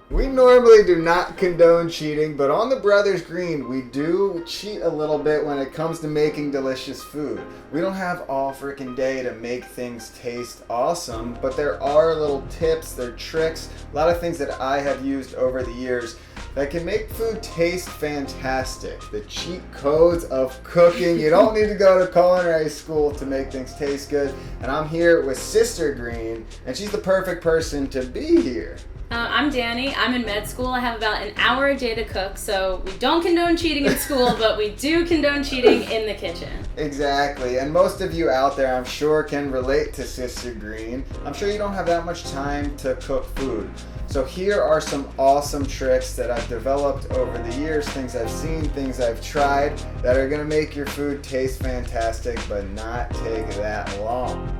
We normally do not condone cheating, but on the Brothers Green, we do cheat a little bit when it comes to making delicious food. We don't have all freaking day to make things taste awesome, but there are little tips, there are tricks, a lot of things that I have used over the years that can make food taste fantastic. The cheat codes of cooking. You don't need to go to culinary school to make things taste good. And I'm here with Sister Green, and she's the perfect person to be here. I'm Danny. I'm in med school. I have about an hour a day to cook, so we don't condone cheating in school, but we do condone cheating in the kitchen. Exactly, and most of you out there, I'm sure, can relate to Sister Green. I'm sure you don't have that much time to cook food. So here are some awesome tricks that I've developed over the years, things I've seen, things I've tried, that are gonna make your food taste fantastic, but not take that long.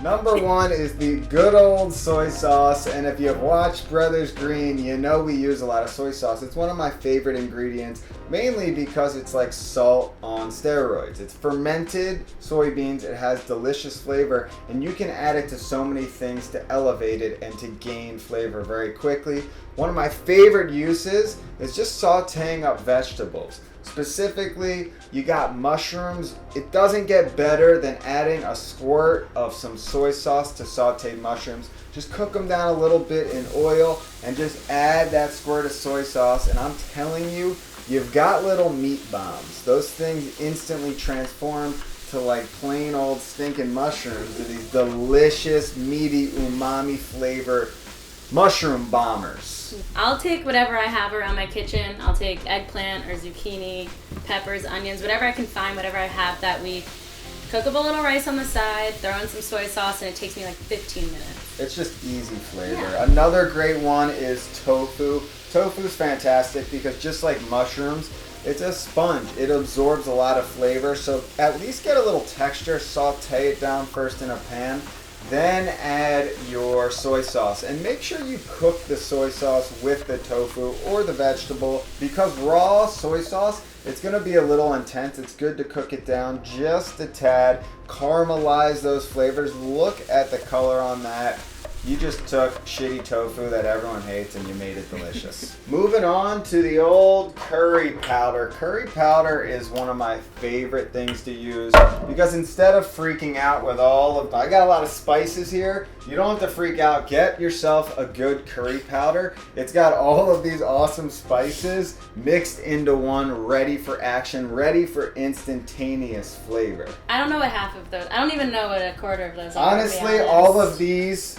Number one is the good old soy sauce, and if you've watched Brothers Green, you know we use a lot of soy sauce. It's one of my favorite ingredients, mainly because it's like salt on steroids. It's fermented soybeans, it has delicious flavor, and you can add it to so many things to elevate it and to gain flavor very quickly. One of my favorite uses is just sauteing up vegetables. Specifically, you got mushrooms. It doesn't get better than adding a squirt of some soy sauce to sauteed mushrooms. Just cook them down a little bit in oil and just add that squirt of soy sauce, and I'm telling you, you've got little meat bombs. Those things instantly transform to like plain old stinking mushrooms to these delicious, meaty, umami flavor mushroom bombers. I'll take whatever I have around my kitchen. I'll take eggplant or zucchini, peppers, onions, whatever I can find, whatever I have that week. Cook up a little rice on the side, throw in some soy sauce, and it takes me like 15 minutes. It's just easy flavor. Yeah. Another great one is tofu. Tofu is fantastic because just like mushrooms, it's a sponge. It absorbs a lot of flavor, so at least get a little texture. Saute it down first in a pan. Then add your soy sauce, and make sure you cook the soy sauce with the tofu or the vegetable, because raw soy sauce, it's going to be a little intense. It's good to cook it down just a tad, caramelize those flavors. Look at the color on that. You just took shitty tofu that everyone hates and you made it delicious. Moving on to the old curry powder. Curry powder is one of my favorite things to use because instead of freaking out with I got a lot of spices here, you don't have to freak out. Get yourself a good curry powder. It's got all of these awesome spices mixed into one, ready for action, ready for instantaneous flavor. I don't know what half of those, I don't even know what a quarter of those are. Honestly, all of these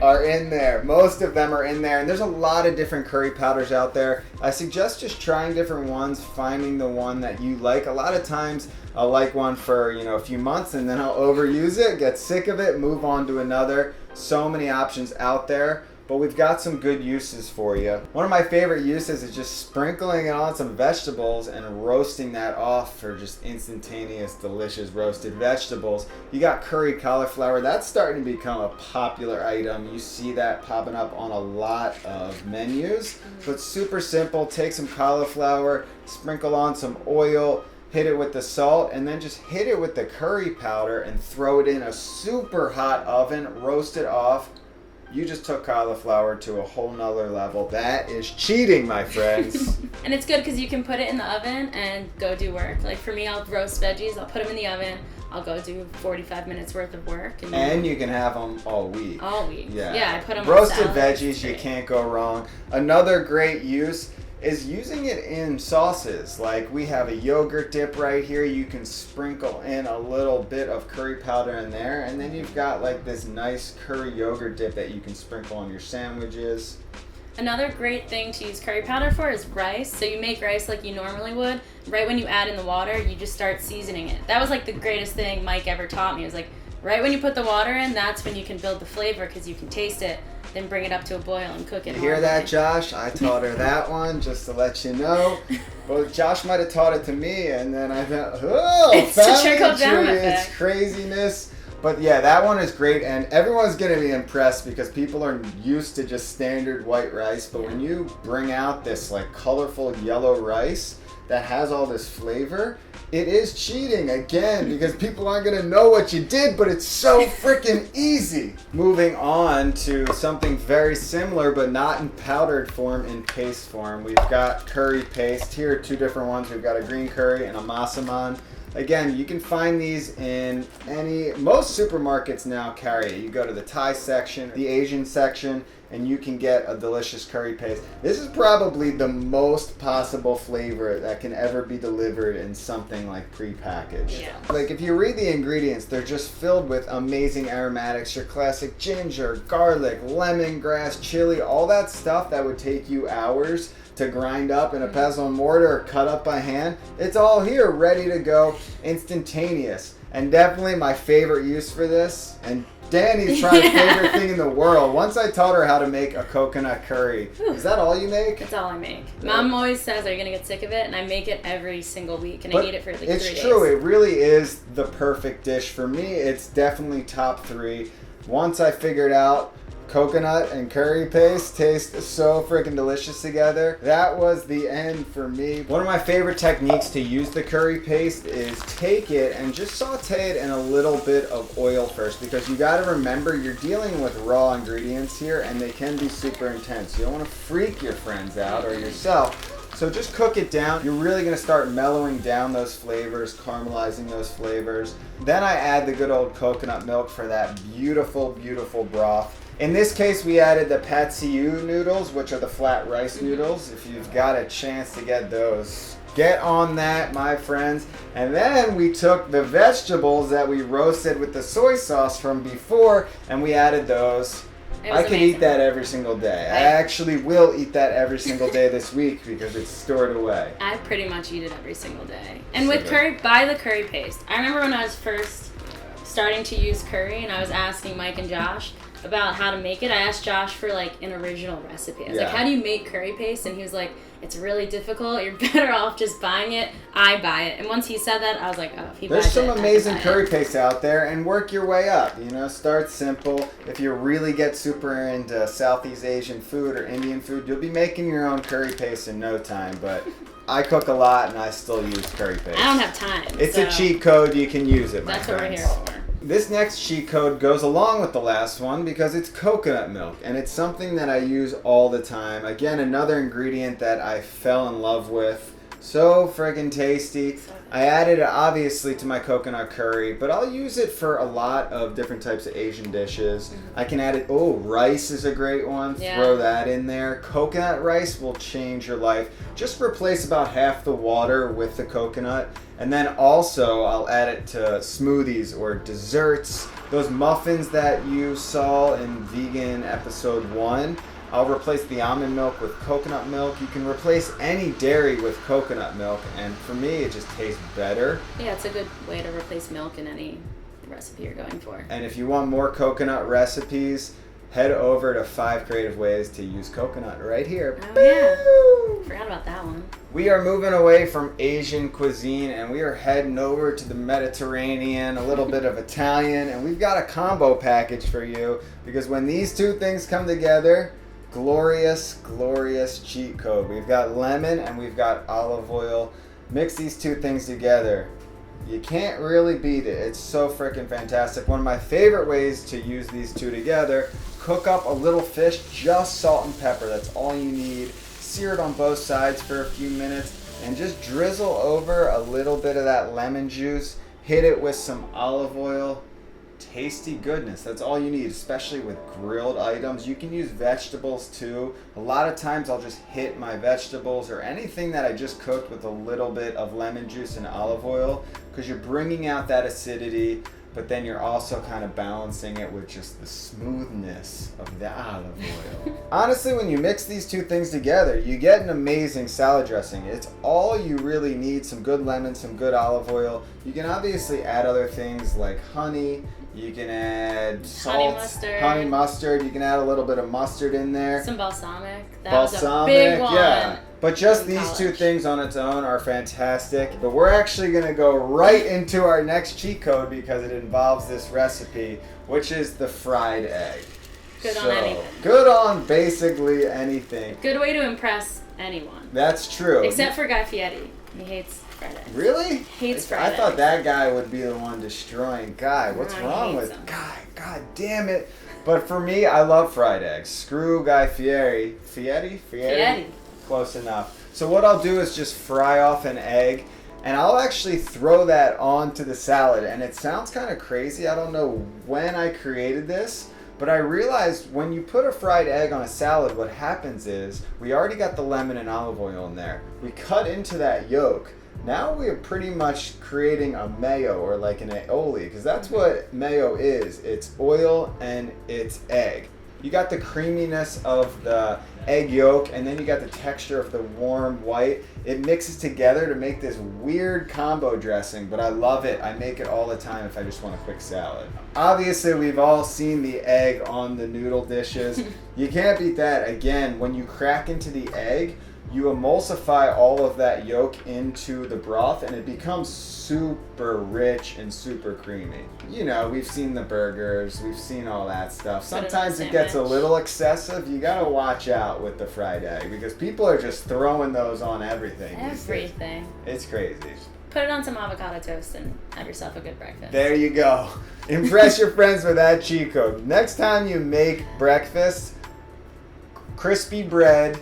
are in there. Most of them are in there, and there's a lot of different curry powders out there. I suggest just trying different ones, finding the one that you like. A lot of times I'll like one for a few months and then I'll overuse it, get sick of it, move on to another. So many options out there, but we've got some good uses for you. One of my favorite uses is just sprinkling it on some vegetables and roasting that off for just instantaneous, delicious roasted vegetables. You got curry cauliflower. That's starting to become a popular item. You see that popping up on a lot of menus. So it's super simple. Take some cauliflower, sprinkle on some oil, hit it with the salt, and then just hit it with the curry powder and throw it in a super hot oven, roast it off. You just took cauliflower to a whole nother level. That is cheating, my friends. And it's good because you can put it in the oven and go do work. Like for me, I'll roast veggies, I'll put them in the oven, I'll go do 45 minutes worth of work. And you can have them all week. All week. Yeah, I put them roasted on salads. Veggies, you can't go wrong. Another great use is using it in sauces. Like we have a yogurt dip right here. You can sprinkle in a little bit of curry powder in there, and then you've got like this nice curry yogurt dip that you can sprinkle on your sandwiches. Another great thing to use curry powder for is rice. So you make rice like you normally would. Right when you add in the water, you just start seasoning it. That was like the greatest thing Mike ever taught me. It was like, right when you put the water in, that's when you can build the flavor because you can taste it. Then bring it up to a boil and cook it. You hear that, Josh? I taught her that one just to let you know. Well, Josh might have taught it to me, and then I thought, it's a trickle down effect. It's craziness. But yeah, that one is great, and everyone's going to be impressed because people are used to just standard white rice. But when you bring out this like colorful yellow rice, that has all this flavor, it is cheating again because people aren't going to know what you did, but it's so freaking easy. Moving on to something very similar but not in powdered form, in paste form. We've got curry paste. Here are two different ones. We've got a green curry and a masaman. Again, you can find these in most supermarkets now carry it. You go to the Thai section, the Asian section, and you can get a delicious curry paste. This is probably the most possible flavor that can ever be delivered in something like prepackaged. Yeah. Like if you read the ingredients, they're just filled with amazing aromatics, your classic ginger, garlic, lemongrass, chili, all that stuff that would take you hours to grind up in a pestle and mortar or cut up by hand. It's all here, ready to go, instantaneous. And definitely my favorite use for this, and Danny's probably favorite thing in the world. Once I taught her how to make a coconut curry. Is that all you make? That's all I make. Mom always says, "Are you gonna get sick of it?" And I make it every single week, and I eat it for like 3 days. It's true. It really is the perfect dish for me. It's definitely top 3. Once I figured out coconut and curry paste taste so freaking delicious together, that was the end for me. One of my favorite techniques to use the curry paste is take it and just saute it in a little bit of oil first, because you got to remember you're dealing with raw ingredients here and they can be super intense. You don't want to freak your friends out or yourself. So just cook it down. You're really going to start mellowing down those flavors, caramelizing those flavors. Then I add the good old coconut milk for that beautiful, beautiful broth. In this case, we added the patsiu noodles, which are the flat rice noodles. If you've got a chance to get those, get on that, my friends. And then we took the vegetables that we roasted with the soy sauce from before, and we added those. I can eat that every single day. I actually will eat that every single day this week because it's stored away. I pretty much eat it every single day. And with curry, buy the curry paste. I remember when I was first starting to use curry and I was asking Mike and Josh about how to make it. I asked Josh for like an original recipe. I was like, how do you make curry paste? And he was like, it's really difficult. You're better off just buying it. I buy it. And once he said that, I was like, oh, if he buys it, there's some amazing curry paste out there, and work your way up. You know, start simple. If you really get super into Southeast Asian food or Indian food, you'll be making your own curry paste in no time. But I cook a lot, and I still use curry paste. I don't have time. It's a cheat code. You can use it, my That's friends. what we're here for. This next cheat code goes along with the last one because it's coconut milk, and it's something that I use all the time. Again, another ingredient that I fell in love with. So friggin' tasty. I added it obviously to my coconut curry, but I'll use it for a lot of different types of Asian dishes. I can add it, rice is a great one. Throw that in there. Coconut rice will change your life. Just replace about half the water with the coconut. And then also I'll add it to smoothies or desserts. Those muffins that you saw in vegan episode 1. I'll replace the almond milk with coconut milk. You can replace any dairy with coconut milk, and for me, it just tastes better. Yeah, it's a good way to replace milk in any recipe you're going for. And if you want more coconut recipes, head over to 5 Creative Ways to Use Coconut right here. Oh, yeah. Forgot about that one. We are moving away from Asian cuisine, and we are heading over to the Mediterranean, a little bit of Italian, and we've got a combo package for you, because when these two things come together, glorious, glorious cheat code. We've got lemon and we've got olive oil. Mix these two things together. You can't really beat it. It's so freaking fantastic. One of my favorite ways to use these two together, cook up a little fish, just salt and pepper. That's all you need. Sear it on both sides for a few minutes and just drizzle over a little bit of that lemon juice. Hit it with some olive oil. Tasty goodness. That's all you need, especially with grilled items. You can use vegetables too. A lot of times I'll just hit my vegetables or anything that I just cooked with a little bit of lemon juice and olive oil, because you're bringing out that acidity, but then you're also kind of balancing it with just the smoothness of the olive oil. Honestly, when you mix these two things together, you get an amazing salad dressing. It's all you really need. Some good lemon, some good olive oil. You can obviously add other things like honey. You can add salt, honey mustard. You can add a little bit of mustard in there. Some balsamic. That was a big one. Yeah. But just these two things on its own are fantastic. But we're actually going to go right into our next cheat code because it involves this recipe, which is the fried egg. Good on anything. Good on basically anything. Good way to impress anyone. That's true. Except for Guy Fieri. He hates fried eggs. Really? Hates fried eggs. I thought that guy would be the one destroying Guy. What's No, he wrong hates with them. Guy? God damn it. But for me, I love fried eggs. Screw Guy Fieri. Fieri? Close enough. So what I'll do is just fry off an egg, and I'll actually throw that onto the salad. And it sounds kind of crazy. I don't know when I created this, but I realized when you put a fried egg on a salad, what happens is we already got the lemon and olive oil in there. We cut into that yolk. Now we are pretty much creating a mayo, or like an aioli, because that's what mayo is. It's oil and it's egg. You got the creaminess of the egg yolk, and then you got the texture of the warm white. It mixes together to make this weird combo dressing, but I love it. I make it all the time if I just want a quick salad. Obviously, we've all seen the egg on the noodle dishes. You can't beat that. Again, when you crack into the egg, you emulsify all of that yolk into the broth, and it becomes super rich and super creamy. You know, we've seen the burgers, we've seen all that stuff. Sometimes it gets a little excessive. You gotta watch out with the fried egg, because people are just throwing those on everything. Everything. It's crazy. Put it on some avocado toast and have yourself a good breakfast. There you go. Impress your friends with that cheat code. Next time you make breakfast, crispy bread,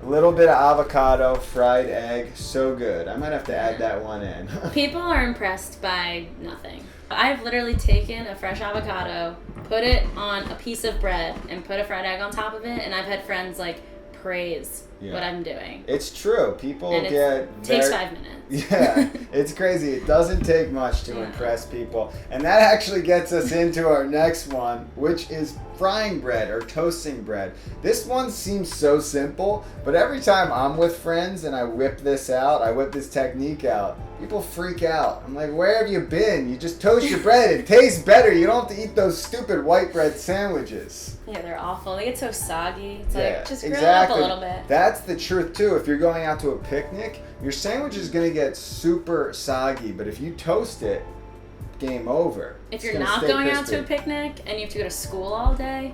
a little bit of avocado, fried egg, so good. I might have to add that one in. People are impressed by nothing. I've literally taken a fresh avocado, put it on a piece of bread, and put a fried egg on top of it, and I've had friends like praise what I'm doing. It's true. People and it takes 5 minutes. Yeah, it's crazy. It doesn't take much to impress people. And that actually gets us into our next one, which is frying bread or toasting bread. This one seems so simple, but every time I'm with friends and I whip this technique out, people freak out. I'm like, where have you been? You just toast your bread. It tastes better. You don't have to eat those stupid white bread sandwiches. Yeah, they're awful. They get so soggy. It's like, just grill exactly. it up a little bit. That's the truth, too. If you're going out to a picnic, your sandwich is going to get super soggy, but if you toast it, game over. If you're not going out to a picnic and you have to go to school all day,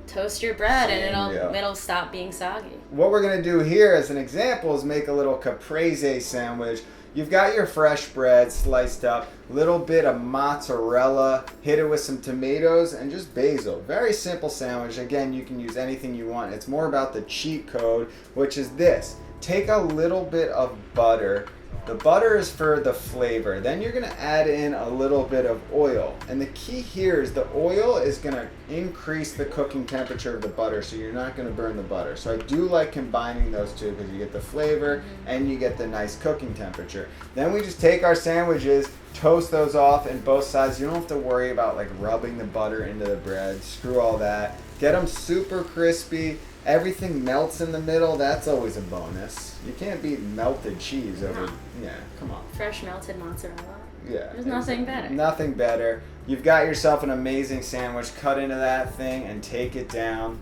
toast your bread and it'll stop being soggy. What we're going to do here as an example is make a little caprese sandwich. You've got your fresh bread sliced up, little bit of mozzarella, hit it with some tomatoes and just basil. Very simple sandwich. Again, you can use anything you want. It's more about the cheat code, which is this. Take a little bit of butter. The butter is for the flavor. Then you're going to add in a little bit of oil. And the key here is the oil is going to increase the cooking temperature of the butter, so you're not going to burn the butter. So I do like combining those two because you get the flavor and you get the nice cooking temperature. Then we just take our sandwiches, toast those off in both sides. You don't have to worry about like rubbing the butter into the bread. Screw all that. Get them super crispy. Everything melts in the middle. That's always a bonus. You can't beat melted cheese over. No. Yeah, come on. Fresh melted mozzarella. Yeah. There's nothing better. Nothing better. You've got yourself an amazing sandwich. Cut into that thing and take it down.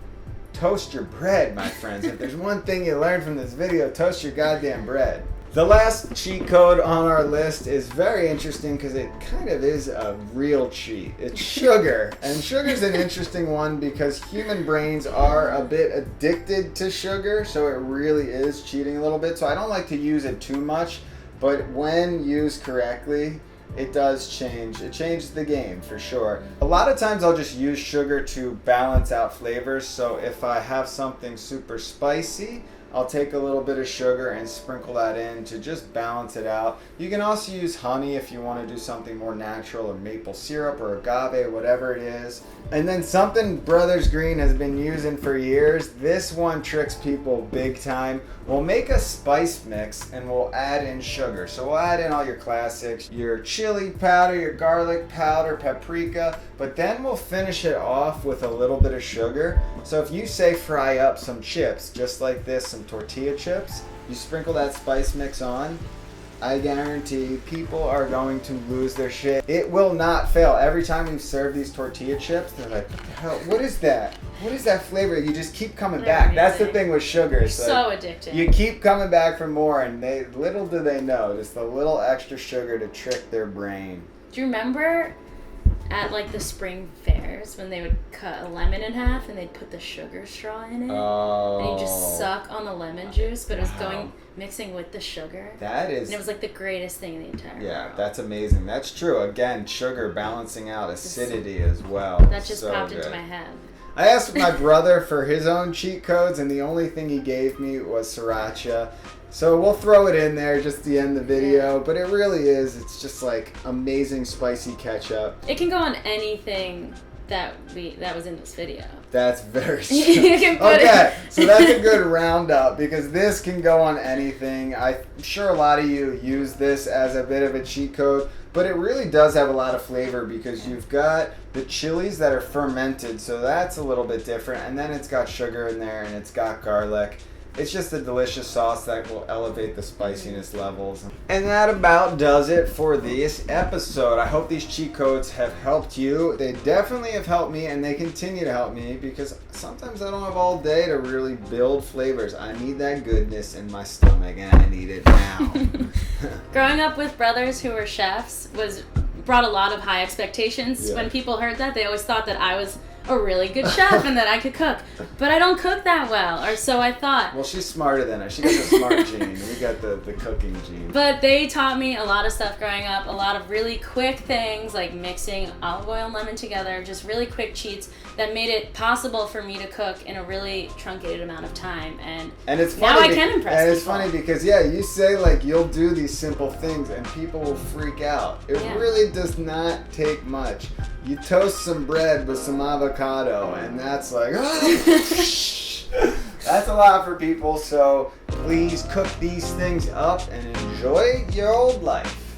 Toast your bread, my friends. If there's one thing you learned from this video, toast your goddamn bread. The last cheat code on our list is very interesting because it kind of is a real cheat. It's sugar. And sugar's an interesting one because human brains are a bit addicted to sugar, so it really is cheating a little bit. So I don't like to use it too much, but when used correctly, it does change. It changes the game for sure. A lot of times I'll just use sugar to balance out flavors. So if I have something super spicy, I'll take a little bit of sugar and sprinkle that in to just balance it out. You can also use honey if you want to do something more natural, or maple syrup or agave, whatever it is. And then something Brothers Green has been using for years, this one tricks people big time. We'll make a spice mix and we'll add in sugar. So we'll add in all your classics, your chili powder, your garlic powder, paprika, but then we'll finish it off with a little bit of sugar. So if you say fry up some chips, just like this, some tortilla chips, you sprinkle that spice mix on, I guarantee people are going to lose their shit. It will not fail. Every time we've served these tortilla chips, they're like, what the hell? What is that? What is that flavor? You just keep coming back. That's the thing with sugar. It's so addicting. You keep coming back for more, and little do they know, just a little extra sugar to trick their brain. Do you remember at like the spring fairs when they would cut a lemon in half and they'd put the sugar straw in it. Oh. And you just suck on the lemon juice, but it was mixing with the sugar. That is... And it was like the greatest thing in the entire world. That's amazing. That's true. Again, sugar balancing out acidity as well. That just so popped good. into my head. I asked my brother for his own cheat codes, and the only thing he gave me was Sriracha. So we'll throw it in there just to end the video, but it really is. It's just like amazing spicy ketchup. It can go on anything that was in this video. That's very true. You can put Okay, so that's a good roundup because this can go on anything. I'm sure a lot of you use this as a bit of a cheat code, but it really does have a lot of flavor because you've got the chilies that are fermented, so that's a little bit different, and then it's got sugar in there and it's got garlic. It's just a delicious sauce that will elevate the spiciness levels. And that about does it for this episode. I hope these cheat codes have helped you. They definitely have helped me, and they continue to help me because sometimes I don't have all day to really build flavors. I need that goodness in my stomach, and I need it now. Growing up with brothers who were chefs brought a lot of high expectations. Yeah. When people heard that, they always thought that I was a really good chef and that I could cook. But I don't cook that well, or so I thought. Well, she's smarter than us. She got the smart gene. We got the cooking gene. But they taught me a lot of stuff growing up, a lot of really quick things like mixing olive oil and lemon together, just really quick cheats that made it possible for me to cook in a really truncated amount of time. And it's funny now I can impress And it's people. funny because, you say like you'll do these simple things and people will freak out. It really does not take much. You toast some bread with some avocado and that's like, that's a lot for people. So please cook these things up and enjoy your old life.